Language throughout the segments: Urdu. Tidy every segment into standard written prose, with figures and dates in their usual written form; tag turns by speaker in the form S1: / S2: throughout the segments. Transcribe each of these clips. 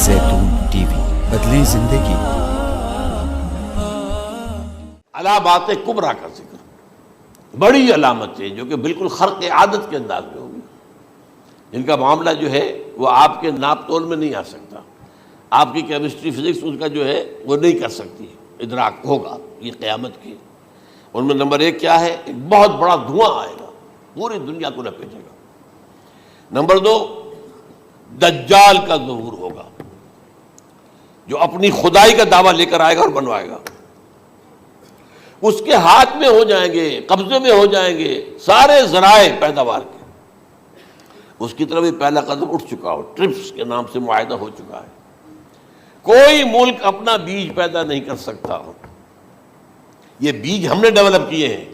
S1: زیتون ٹی وی، بدلیں زندگی۔
S2: علامات کبریٰ کا ذکر، بڑی علامتیں جو کہ بالکل خرق عادت کے انداز میں ہوگی، جن کا معاملہ جو ہے وہ آپ کے ناپ تول میں نہیں آ سکتا، آپ کی کیمسٹری فزکس اس کا جو ہے وہ نہیں کر سکتی، ادراک ہوگا یہ قیامت کی۔ ان میں نمبر 1 کیا ہے؟ ایک بہت بڑا دھواں آئے گا، پوری دنیا کو لپیٹے گا۔ نمبر 2، دجال کا ظہور ہوگا، جو اپنی خدائی کا دعویٰ لے کر آئے گا اور بنوائے گا۔ اس کے ہاتھ میں ہو جائیں گے، قبضے میں ہو جائیں گے سارے ذرائع پیداوار کے۔ اس کی طرف بھی پہلا قدم اٹھ چکا ہو، ٹرپس کے نام سے معاہدہ ہو چکا ہے۔ کوئی ملک اپنا بیج پیدا نہیں کر سکتا، یہ بیج ہم نے ڈیولپ کیے ہیں۔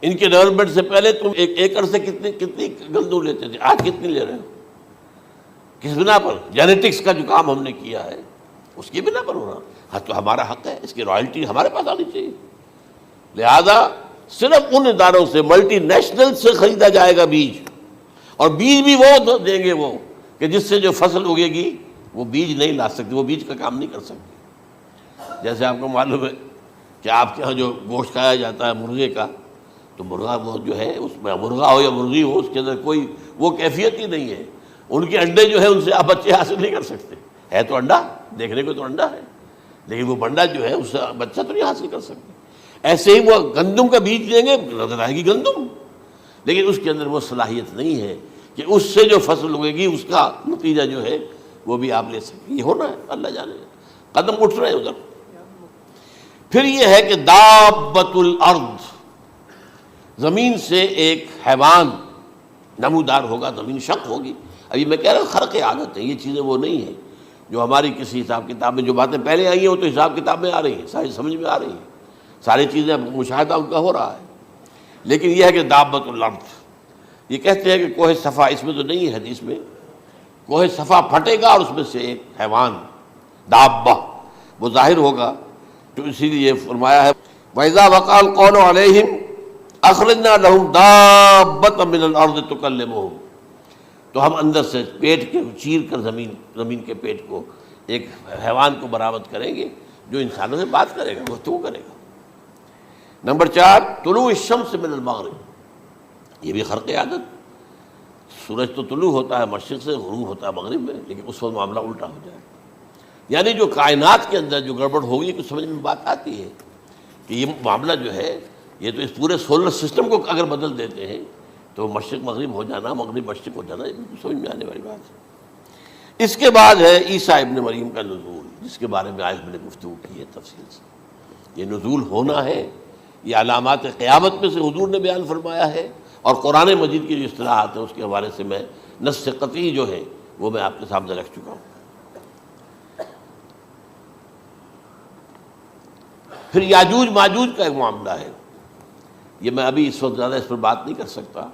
S2: ان کے ڈیولپمنٹ سے پہلے تم ایک ایکڑ سے کتنی گندم لیتے تھے، آج کتنی لے رہے ہو؟ کس بنا پر؟ جینیٹکس کا جو کام ہم نے کیا ہے اس کی بنا پر ہو رہا۔ ہاں تو ہمارا حق ہے، اس کی رائلٹی ہمارے پاس آنی چاہیے۔ لہذا صرف ان اداروں سے، ملٹی نیشنل سے خریدا جائے گا بیج، اور بیج بھی وہ دیں گے وہ کہ جس سے جو فصل اگے گی وہ بیج نہیں لا سکتی، وہ بیج کا کام نہیں کر سکتی۔ جیسے آپ کو معلوم ہے کہ آپ کے ہاں جو گوشت کھایا جاتا ہے مرغے کا، تو مرغا وہ جو ہے اس میں مرغا ہو یا مرغی ہو، اس کے اندر کوئی وہ کیفیت ہی نہیں ہے۔ ان کے انڈے جو ہے ان سے آپ بچے حاصل نہیں کر سکتے، ہے تو انڈا، دیکھنے کو تو انڈا ہے، لیکن وہ بنڈا جو ہے اس سے بچہ تو نہیں حاصل کر سکتے۔ ایسے ہی وہ گندم کا بیج دیں گے، نظر آئے گی گندم، لیکن اس کے اندر وہ صلاحیت نہیں ہے کہ اس سے جو فصل اگے گی اس کا نتیجہ جو ہے وہ بھی آپ لے سکیں۔ یہ ہونا ہے، اللہ جانے، قدم اٹھ رہے ہیں ادھر۔ پھر یہ ہے کہ دابۃ الارض، زمین سے ایک حیوان نمودار ہوگا، زمین شق ہوگی۔ ابھی میں کہہ رہا ہوں خرق عادت ہے، یہ چیزیں وہ نہیں ہیں جو ہماری کسی حساب کتاب میں جو باتیں پہلے آئی ہیں وہ تو حساب کتاب میں آ رہی ہیں، ساری سمجھ میں آ رہی ہیں، ساری چیزیں مشاہدہ ان کا ہو رہا ہے۔ لیکن یہ ہے کہ دابۃ الارض، یہ کہتے ہیں کہ کوہ صفا، اس میں تو نہیں ہے حدیث میں، کوہ صفا پھٹے گا اور اس میں سے ایک حیوان دابہ وہ ظاہر ہوگا، تو اسی لیے فرمایا ہے وَإِذَا وَقَعَ الْقَوْلُ عَلَيْهِمْ أَخْرَجْنَا لَهُمْ دَابَّةً مِّنَ الْأَرْضِ تُكَلِّمُهُمْ، تو ہم اندر سے پیٹ کے چیر کر زمین کے پیٹ کو ایک حیوان کو برآمد کریں گے جو انسانوں سے بات کرے گا، گفتگو کرے گا۔ نمبر 4، طلوع الشمس من المغرب، یہ بھی خرق عادت۔ سورج تو طلوع ہوتا ہے مشرق سے، غروب ہوتا ہے مغرب میں، لیکن اس وقت معاملہ الٹا ہو جائے، یعنی جو کائنات کے اندر جو گڑبڑ ہوگی کچھ سمجھ میں بات آتی ہے کہ یہ معاملہ جو ہے، یہ تو اس پورے سولر سسٹم کو اگر بدل دیتے ہیں تو مشرق مغرب ہو جانا، مغرب مشرق ہو جانا، یہ سمجھ میں آنے والی بات ہے۔ اس کے بعد ہے عیسیٰ ابن مریم کا نزول، جس کے بارے میں آج میں نے گفتگو کی ہے تفصیل سے۔ یہ نزول ہونا ہے، یہ علامات قیامت میں سے حضور نے بیان فرمایا ہے، اور قرآن مجید کی جو اصطلاحات ہیں اس کے حوالے سے میں نص قطعی جو ہے وہ میں آپ کے سامنے رکھ چکا ہوں۔ پھر یاجوج ماجوج کا ایک معاملہ ہے، یہ میں ابھی اس وقت زیادہ اس پر بات نہیں کر سکتا۔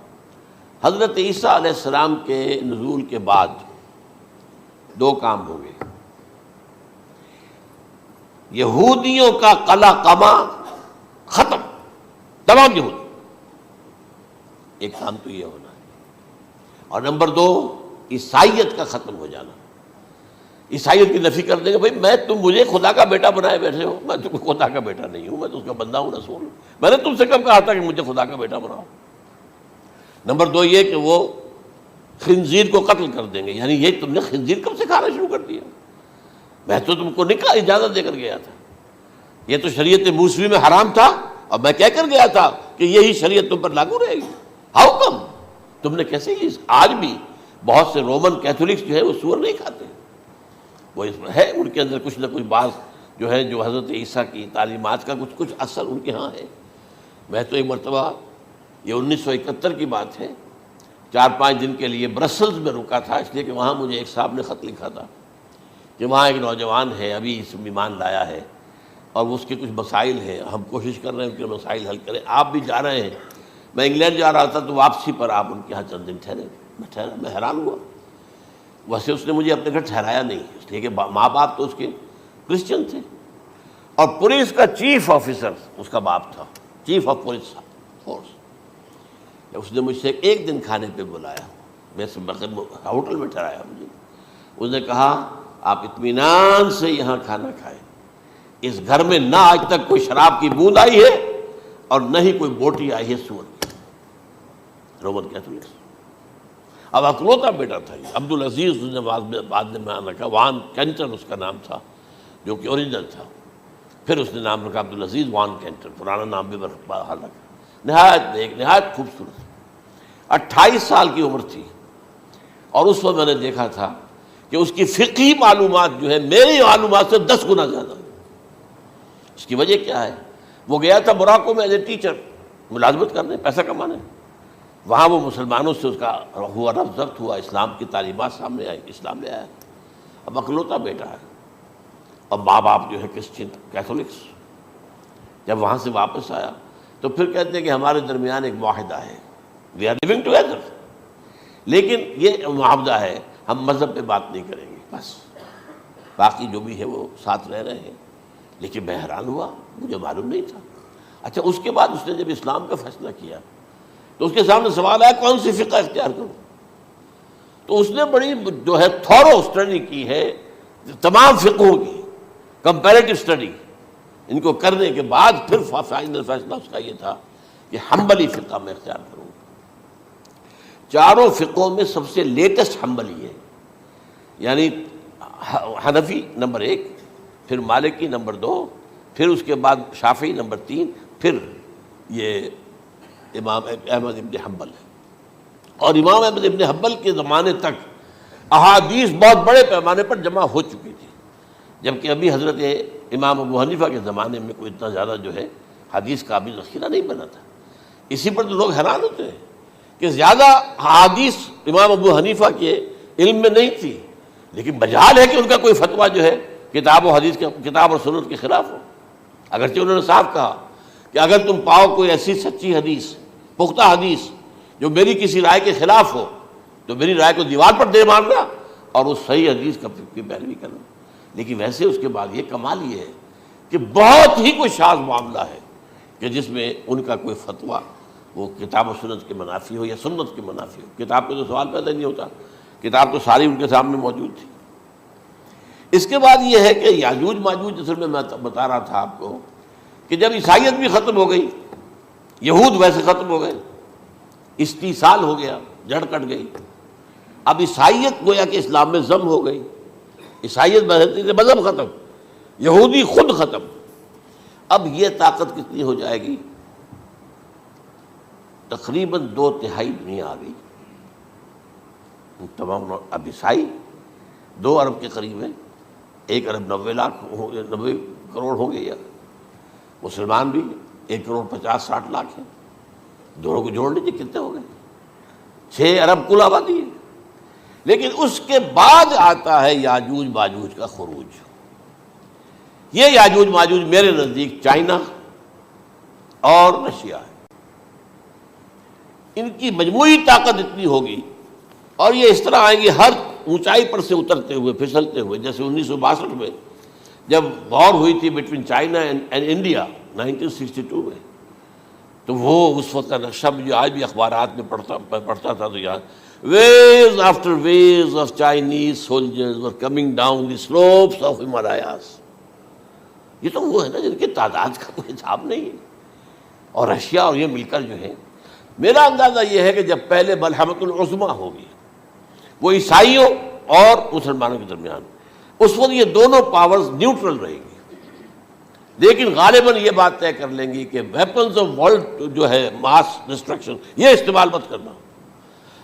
S2: حضرت عیسیٰ علیہ السلام کے نزول کے بعد 2 کام ہوں گے، یہودیوں کا قلع قمع ختم، تمام یہود، ایک کام تو یہ ہونا ہے، اور نمبر 2 عیسائیت کا ختم ہو جانا۔ عیسائیت کی نفی کر دیں گے، بھائی تم مجھے خدا کا بیٹا بنائے بیٹھے ہو، میں تم خدا کا بیٹا نہیں ہوں، میں تو اس کا بندہ ہوں، رسول ہوں، میں نے تم سے کب کہا تھا کہ مجھے خدا کا بیٹا بناؤ۔ نمبر 2 یہ کہ وہ خنزیر کو قتل کر دیں گے، یعنی یہ تم نے خنزیر کب سے کھانا شروع کر دیا؟ میں تو تم کو نکاح اجازت دے کر گیا تھا، یہ تو شریعت موسوی میں حرام تھا، اور میں کہہ کر گیا تھا کہ یہی شریعت تم پر لاگو رہے گی، ہاؤ کم؟ تم نے کیسے یہ؟ آج بھی بہت سے رومن کیتھولکس جو ہے وہ سور نہیں کھاتے، وہ اس میں ہے ان کے اندر کچھ نہ کچھ بات جو ہے جو حضرت عیسیٰ کی تعلیمات کا کچھ اثر ان کے ہاں ہے۔ میں تو ایک مرتبہ، یہ 1971 کی بات ہے، 4-5 دن کے لیے برسلز میں رکا تھا، اس لیے کہ وہاں مجھے ایک صاحب نے خط لکھا تھا کہ وہاں ایک نوجوان ہے، ابھی اس ایمان لایا ہے، اور اس کے کچھ مسائل ہیں، ہم کوشش کر رہے ہیں ان کے مسائل حل کریں، آپ بھی جا رہے ہیں۔ میں انگلینڈ جا رہا تھا تو واپسی پر آپ ان کے یہاں چند دن ٹھہرے، میں حیران ہوا۔ ویسے اس نے مجھے اپنے گھر ٹھہرایا نہیں، اس لیے کہ ماں باپ تو اس کے کرسچن تھے، اور پولیس کا چیف آفیسر اس کا باپ تھا، چیف آف پولیس فورس۔ اس نے مجھ سے 1 دن کھانے پہ بلایا، میں ہوٹل میں ٹھہرایا مجھے، اس نے کہا آپ اطمینان سے یہاں کھانا کھائیں، اس گھر میں نہ آج تک کوئی شراب کی بوند آئی ہے اور نہ ہی کوئی بوٹی آئی ہے سور کی۔ Roman Catholics. اب اکلوتا بیٹا تھا یہ عبدالعزیز، نے بعد میں بیان رکھا، وان کینٹر اس کا نام تھا جو کہ اوریجنل تھا، پھر اس نے نام رکھا عبدالعزیز وان کینٹر، پرانا نام بھی بہرحال رکھا۔ نہایت نیک، نہایت خوبصورت، 28 سال کی عمر تھی، اور اس وقت میں نے دیکھا تھا کہ اس کی فقہی معلومات جو ہے میری معلومات سے 10 گنا زیادہ۔ اس کی وجہ کیا ہے؟ وہ گیا تھا موراکو میں ایز اے ٹیچر، ملازمت کرنے، پیسہ کمانے۔ وہاں وہ مسلمانوں سے اس کا ہوا رفت ضبط ہوا، اسلام کی تعلیمات سامنے آئی، اسلام لے آیا۔ اب اکلوتا بیٹا ہے، اور ماں باپ جو ہے کرسچن کیتھولکس۔ جب وہاں سے واپس آیا تو پھر کہتے ہیں کہ ہمارے درمیان ایک معاہدہ ہے، وی آر لیونگ ٹوگیدر، لیکن یہ معاہدہ ہے ہم مذہب پہ بات نہیں کریں گے، بس باقی جو بھی ہے وہ ساتھ رہ رہے ہیں۔ لیکن میں حیران ہوا، مجھے معلوم نہیں تھا۔ اچھا، اس کے بعد اس نے جب اسلام کا فیصلہ کیا تو اس کے سامنے سوال آیا کون سی فقہ اختیار کروں؟ تو اس نے بڑی جو ہے تھورو اسٹڈی کی ہے تمام فقہوں کی، کمپیریٹو اسٹڈی۔ ان کو کرنے کے بعد پھر فائنل فیصلہ اس کا یہ تھا کہ حنبلی فقہ میں اختیار کروں۔ چاروں فقہوں میں سب سے لیٹسٹ حنبلی ہے، یعنی حنفی نمبر 1، پھر مالکی نمبر 2، پھر اس کے بعد شافعی نمبر 3، پھر یہ امام احمد ابن حنبل ہے۔ اور امام احمد ابن حنبل کے زمانے تک احادیث بہت بڑے پیمانے پر جمع ہو چکی تھی، جبکہ ابھی حضرت امام ابو حنیفہ کے زمانے میں کوئی اتنا زیادہ جو ہے حدیث کا بھی ذخیرہ نہیں بنا تھا۔ اسی پر تو لوگ حیران ہوتے ہیں کہ زیادہ حدیث امام ابو حنیفہ کے علم میں نہیں تھی، لیکن مجال ہے کہ ان کا کوئی فتویٰ جو ہے کتاب و حدیث کے، کتاب اور سنت کے خلاف ہو۔ اگرچہ انہوں نے صاف کہا کہ اگر تم پاؤ کوئی ایسی سچی حدیث، پختہ حدیث جو میری کسی رائے کے خلاف ہو تو میری رائے کو دیوار پر دے مارنا اور اس صحیح حدیث کی پیروی کرنا۔ لیکن ویسے اس کے بعد یہ کمال یہ ہے کہ بہت ہی کوئی شاذ معاملہ ہے کہ جس میں ان کا کوئی فتویٰ وہ کتاب و سنت کے منافی ہو یا سنت کے منافی ہو۔ کتاب پہ تو سوال پیدا نہیں ہوتا، کتاب تو ساری ان کے سامنے موجود تھی۔ اس کے بعد یہ ہے کہ یاجوج ماجوج، جیسے میں بتا رہا تھا آپ کو کہ جب عیسائیت بھی ختم ہو گئی، یہود ویسے ختم ہو گئے، استیصال ہو گیا، جڑ کٹ گئی، اب عیسائیت گویا کہ اسلام میں ضم ہو گئی۔ عیسائیت مذہب ختم، یہودی خود ختم۔ اب یہ طاقت کتنی ہو جائے گی؟ تقریباً 2/3 دنیا آ گئی تمام۔ اب عیسائی 2 ارب کے قریب ہے، 1 ارب 90 کروڑ ہو گئے، یا مسلمان بھی 1 کروڑ 50-60 لاکھ ہیں۔ دونوں کو جوڑ لیجیے کتنے ہو گئے؟ 6 ارب کل آبادی ہے۔ لیکن اس کے بعد آتا ہے یاجوج ماجوج کا خروج۔ یہ یاجوج ماجوج میرے نزدیک چائنا اور رشیا ہے۔ ان کی مجموعی طاقت اتنی ہوگی، اور یہ اس طرح آئیں گے ہر اونچائی پر سے اترتے ہوئے، پھسلتے ہوئے۔ جیسے 1962 میں جب وار ہوئی تھی بٹوین چائنا اینڈ انڈیا 1962 میں، تو وہ اس وقت کا نقشہ مجھے آج بھی اخبارات میں پڑھتا تھا تو یاد، waves after waves of Chinese soldiers were coming down the slopes of Himalayas۔ یہ تو وہ ہے نا جن کی تعداد کا کوئی حساب نہیں ہے۔ اور رشیا اور یہ مل کر جو ہے، میرا اندازہ یہ ہے کہ جب پہلے ملحمۃ العظمیٰ ہوگی وہ عیسائیوں اور مسلمانوں کے درمیان، اس وقت یہ دونوں پاورز نیوٹرل رہے گی، لیکن غالباً یہ بات طے کر لیں گی کہ ویپنز آف ورلڈ جو ہے ماس ڈسٹرکشن، یہ استعمال مت کرنا۔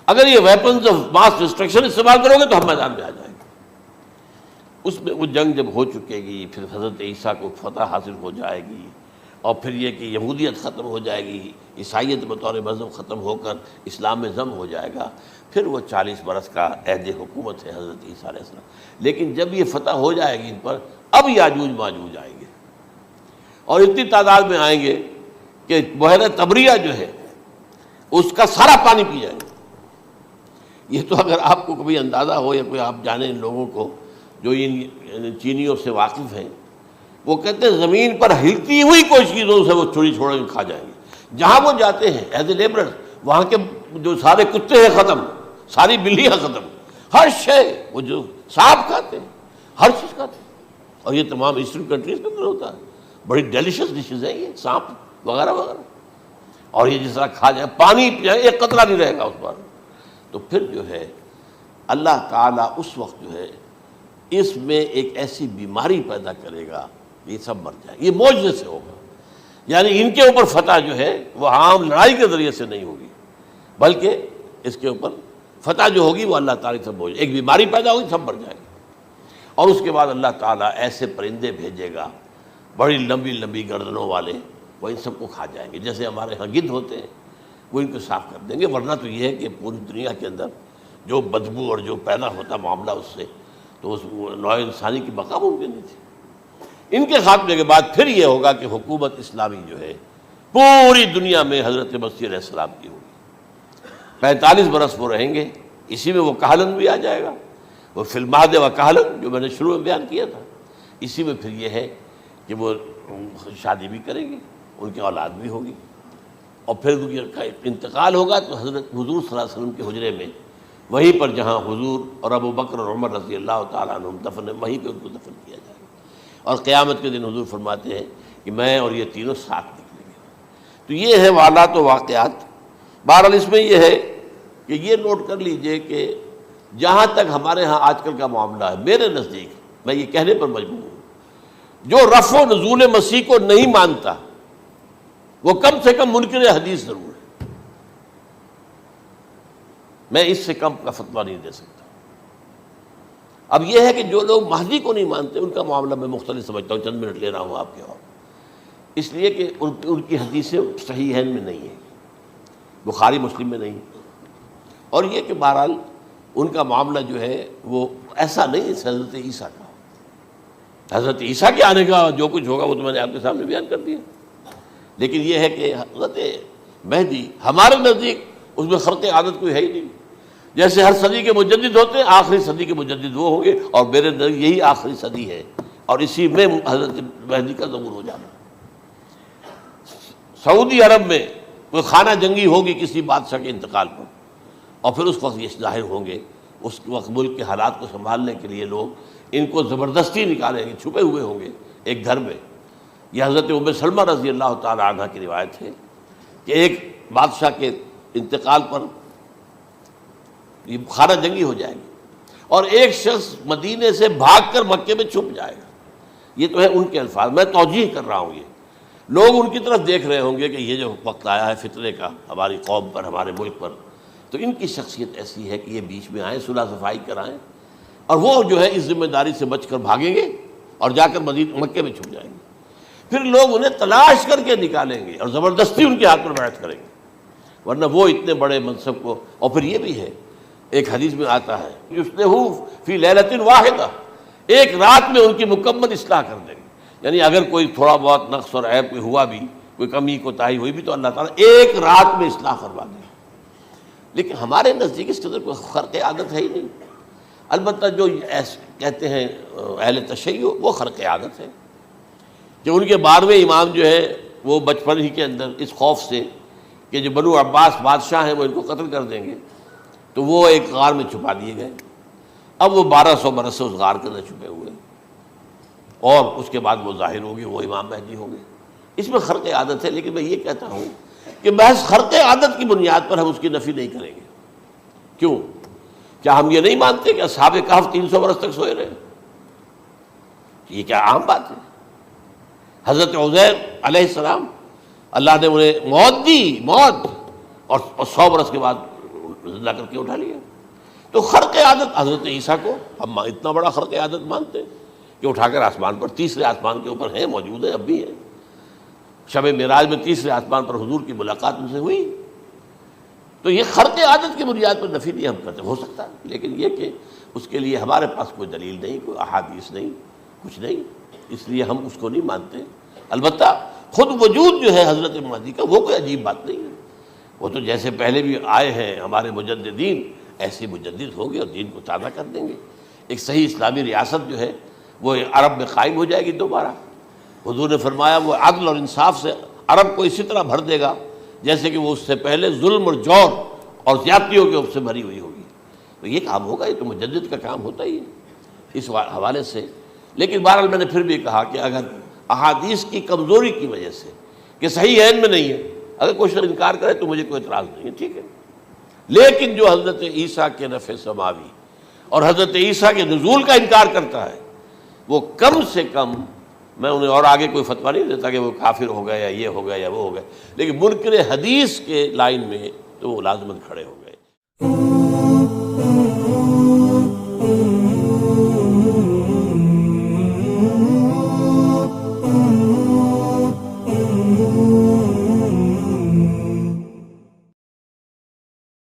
S2: اگر یہ ویپنز آف ماس ڈسٹرکشن استعمال کرو گے تو ہم میدان میں آ جائیں گے۔ اس میں وہ جنگ جب ہو چکے گی، پھر حضرت عیسیٰ کو فتح حاصل ہو جائے گی، اور پھر یہ کہ یہودیت ختم ہو جائے گی، عیسائیت بطور مذہب ختم ہو کر اسلام میں ضم ہو جائے گا، پھر وہ 40 برس کا عہد حکومت ہے حضرت عیسیٰ علیہ السلام۔ لیکن جب یہ فتح ہو جائے گی ان پر، اب یاجوج ماجوج آئیں گے، اور اتنی تعداد میں آئیں گے کہ بحیرہ طبریہ جو ہے اس کا سارا پانی پی جائیں گے۔ یہ تو اگر آپ کو کبھی اندازہ ہو یا کوئی آپ جانیں ان لوگوں کو جو ان چینیوں سے واقف ہیں، وہ کہتے ہیں زمین پر ہلتی ہوئی کوئی چیزوں سے وہ چھوڑی چھوڑ کے کھا جائیں گے۔ جہاں وہ جاتے ہیں ایز اے لیبرر، وہاں کے جو سارے کتے ہیں ختم، ساری بلیاں ختم، ہر شے، وہ جو سانپ کھاتے ہیں، ہر چیز کھاتے ہیں، اور یہ تمام ایسٹرن کنٹریز کے اندر ہوتا ہے، بڑی ڈیلیشیس ڈشز ہیں یہ، سانپ وغیرہ وغیرہ، اور یہ جس طرح کھا جائے، پانی پیا ایک قطرہ نہیں رہے گا اس پر. تو پھر جو ہے اللہ تعالیٰ اس وقت جو ہے اس میں ایک ایسی بیماری پیدا کرے گا یہ سب مر جائیں. یہ معجزے سے ہوگا، یعنی ان کے اوپر فتح جو ہے وہ عام لڑائی کے ذریعے سے نہیں ہوگی، بلکہ اس کے اوپر فتح جو ہوگی وہ اللہ تعالیٰ سے بوجھ، ایک بیماری پیدا ہوگی، سب مر جائیں گے. اور اس کے بعد اللہ تعالیٰ ایسے پرندے بھیجے گا بڑی لمبی لمبی گردنوں والے، وہ ان سب کو کھا جائیں گے. جیسے ہمارے ہاں گدھ ہوتے ہیں وہ ان کو صاف کر دیں گے. ورنہ تو یہ ہے کہ پوری دنیا کے اندر جو بدبو اور جو پیدا ہوتا معاملہ اس سے، تو اس نوع انسانی کی بقا ممکن نہیں تھی. ان کے خاتمے کے بعد پھر یہ ہوگا کہ حکومت اسلامی جو ہے پوری دنیا میں حضرت مسیح علیہ السلام کی ہوگی. 45 برس وہ رہیں گے، اسی میں وہ کہلن بھی آ جائے گا، وہ فی المہد و کہلن جو میں نے شروع میں بیان کیا تھا. اسی میں پھر یہ ہے کہ وہ شادی بھی کریں گے، ان کی اولاد بھی ہوگی، اور پھر ان کا انتقال ہوگا تو حضرت حضور صلی اللہ علیہ وسلم کے حجرے میں، وہیں پر جہاں حضور اور ابو بکر اور عمر رضی اللہ تعالیٰ عنہم دفن ہیں، وہیں پہ ان کو دفن کیا جائے گا. اور قیامت کے دن حضور فرماتے ہیں کہ میں اور یہ تینوں ساتھ نکلیں گے. تو یہ ہے حالات و واقعات. بہرحال اس میں یہ ہے کہ یہ نوٹ کر لیجئے کہ جہاں تک ہمارے ہاں آج کل کا معاملہ ہے، میرے نزدیک میں یہ کہنے پر مجبور ہوں، جو رفع و نزول مسیح کو نہیں مانتا وہ کم سے کم منکر حدیث ضرور ہے. میں اس سے کم کا فتویٰ نہیں دے سکتا. اب یہ ہے کہ جو لوگ مہدی کو نہیں مانتے ان کا معاملہ میں مختلف سمجھتا ہوں. چند منٹ لے رہا ہوں آپ کے، اور اس لیے کہ ان کی حدیثیں صحیحین میں نہیں ہیں، بخاری مسلم میں نہیں، اور یہ کہ بہرحال ان کا معاملہ جو ہے وہ ایسا نہیں ہے حضرت عیسیٰ کا. حضرت عیسیٰ کے آنے کا جو کچھ ہوگا وہ تو میں نے آپ کے سامنے بیان کر دیا. لیکن یہ ہے کہ حضرت مہدی ہمارے نزدیک اس میں خرق عادت کوئی ہے ہی نہیں. جیسے ہر صدی کے مجدد ہوتے ہیں، آخری صدی کے مجدد وہ ہوں گے، اور میرے نزدیک یہی آخری صدی ہے، اور اسی میں حضرت مہدی کا ظہور ہو جانا. سعودی عرب میں کوئی خانہ جنگی ہوگی کسی بادشاہ کے انتقال پر، اور پھر اس وقت یہ ظاہر ہوں گے. اس وقت ملک کے حالات کو سنبھالنے کے لیے لوگ ان کو زبردستی نکالیں گے، چھپے ہوئے ہوں گے ایک گھر میں. یہ حضرت ام سلمہ رضی اللہ تعالی عنہ کی روایت ہے کہ ایک بادشاہ کے انتقال پر یہ خانہ جنگی ہو جائے گی، اور ایک شخص مدینے سے بھاگ کر مکے میں چھپ جائے گا. یہ تو ہے ان کے الفاظ، میں توجیہ کر رہا ہوں. یہ لوگ ان کی طرف دیکھ رہے ہوں گے کہ یہ جو وقت آیا ہے فتنے کا ہماری قوم پر، ہمارے ملک پر، تو ان کی شخصیت ایسی ہے کہ یہ بیچ میں آئیں، صلح صفائی کرائیں، اور وہ جو ہے اس ذمہ داری سے بچ کر بھاگیں گے اور جا کر مکے میں چھپ جائیں گے. پھر لوگ انہیں تلاش کر کے نکالیں گے اور زبردستی ان کے ہاتھ پر بیعت کریں گے، ورنہ وہ اتنے بڑے منصب کو. اور پھر یہ بھی ہے، ایک حدیث میں آتا ہے یصلحُ فی لیلۃ واحدہ، ایک رات میں ان کی مکمل اصلاح کر دیں گے. یعنی اگر کوئی تھوڑا بہت نقص اور عیب کوئی ہوا بھی، کوئی کمی کوتاہی ہوئی بھی، تو اللہ تعالیٰ ایک رات میں اصلاح کروا دیں. لیکن ہمارے نزدیک اس قدر کوئی خرق عادت ہے ہی نہیں. البتہ جو کہتے ہیں اہل تشیع، وہ خرق عادت ہے کہ ان کے 12ویں امام جو ہے وہ بچپن ہی کے اندر اس خوف سے کہ جو بنو عباس بادشاہ ہیں وہ ان کو قتل کر دیں گے، تو وہ ایک غار میں چھپا دیے گئے. اب وہ 1200 برس سے اس غار کے اندر چھپے ہوئے، اور اس کے بعد وہ ظاہر ہوگی، وہ امام مہدی ہوں گے. اس میں خرق عادت ہے. لیکن میں یہ کہتا ہوں کہ محض خرق عادت کی بنیاد پر ہم اس کی نفی نہیں کریں گے. کیوں؟ کیا ہم یہ نہیں مانتے کہ اصحاب کہف 300 برس تک سوئے رہے؟ یہ کیا عام بات ہے؟ حضرت عزیر علیہ السلام اللہ نے انہیں موت دی، موت، اور 100 برس کے بعد زندہ کر کے اٹھا لیا. تو خرق عادت حضرت عیسیٰ کو ہم اتنا بڑا خرق عادت مانتے ہیں کہ اٹھا کر آسمان پر، تیسرے آسمان کے اوپر ہیں، موجود ہیں، اب بھی ہیں. شب معراج میں تیسرے آسمان پر حضور کی ملاقات ان سے ہوئی. تو یہ خرق عادت کی بنیاد پر نفی نہیں ہم کرتے. ہو سکتا ہے، لیکن یہ کہ اس کے لیے ہمارے پاس کوئی دلیل نہیں، کوئی احادیث نہیں، کچھ نہیں، اس لیے ہم اس کو نہیں مانتے. البتہ خود وجود جو ہے حضرت مہدی کا وہ کوئی عجیب بات نہیں ہے. وہ تو جیسے پہلے بھی آئے ہیں ہمارے مجددین، ایسے مجدد ہوں گے اور دین کو تازہ کر دیں گے. ایک صحیح اسلامی ریاست جو ہے وہ عرب میں قائم ہو جائے گی دوبارہ. حضور نے فرمایا وہ عدل اور انصاف سے عرب کو اسی طرح بھر دے گا جیسے کہ وہ اس سے پہلے ظلم اور جور اور زیادتیوں کے سے بھری ہوئی ہوگی. تو یہ کام ہوگا، یہ تو مجدد کا کام ہوتا ہی ہے. اس حوالے سے. لیکن بہرحال میں نے پھر بھی کہا کہ اگر احادیث کی کمزوری کی وجہ سے کہ صحیح عین میں نہیں ہے، اگر کوئی شخص انکار کرے تو مجھے کوئی اعتراض نہیں ہے، ٹھیک ہے. لیکن جو حضرت عیسیٰ کے نفع سماوی اور حضرت عیسیٰ کے نزول کا انکار کرتا ہے، وہ کم سے کم، میں انہیں اور آگے کوئی فتویٰ نہیں دیتا کہ وہ کافر ہو گئے یا یہ ہو گیا یا وہ ہو گئے، لیکن منکر حدیث کے لائن میں تو وہ لازماً کھڑے ہو.